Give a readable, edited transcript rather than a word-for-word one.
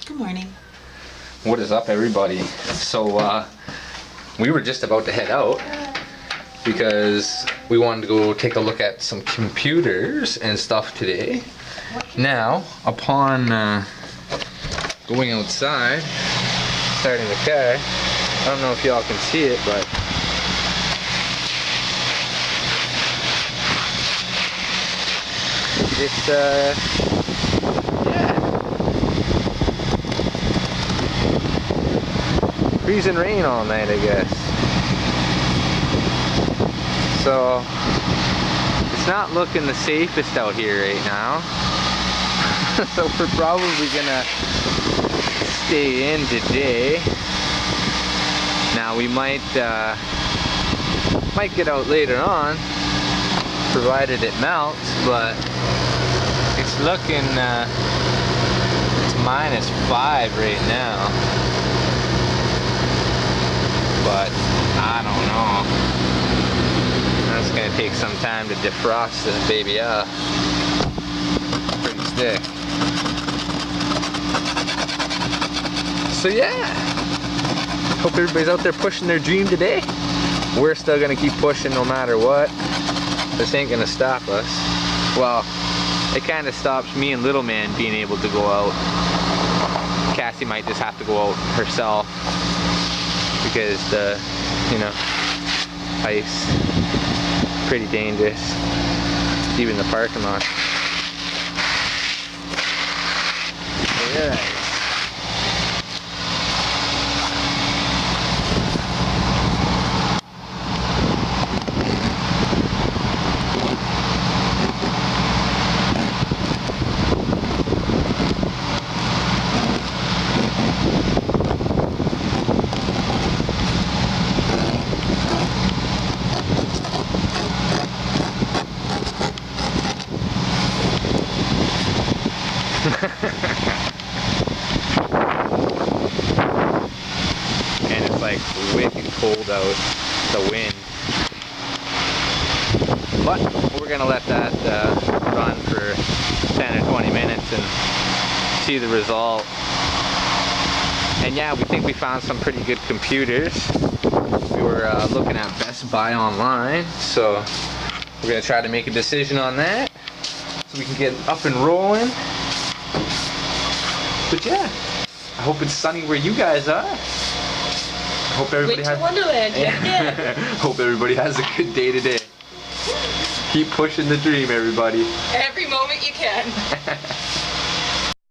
Good morning. What is up, everybody? So we were just about to head out because we wanted to go take a look at some computers and stuff today. Now, upon going outside, starting the car, I don't know if y'all can see it, but it's freezing rain all night, I guess. So it's not looking the safest out here right now. So we're probably gonna stay in today. Now we might get out later on, provided it melts, but it's looking it's -5 right now. But I don't know. That's gonna take some time to defrost this baby up. Pretty thick. So yeah, hope everybody's out there pushing their dream today. We're still gonna keep pushing no matter what. This ain't gonna stop us. Well, it kind of stops me and little man being able to go out. Cassie might just have to go out herself because the, ice, pretty dangerous, even the parking lot. Yeah. And it's like wicked cold out, the wind. But we're gonna let that run for 10 or 20 minutes and see the result. And yeah, we think we found some pretty good computers. We were looking at Best Buy online, so we're gonna try to make a decision on that so we can get up and rolling. But yeah, I hope it's sunny where you guys are. I hope everybody has Wonderland, yeah. Hope everybody has a good day today. Keep pushing the dream, everybody. Every moment you can.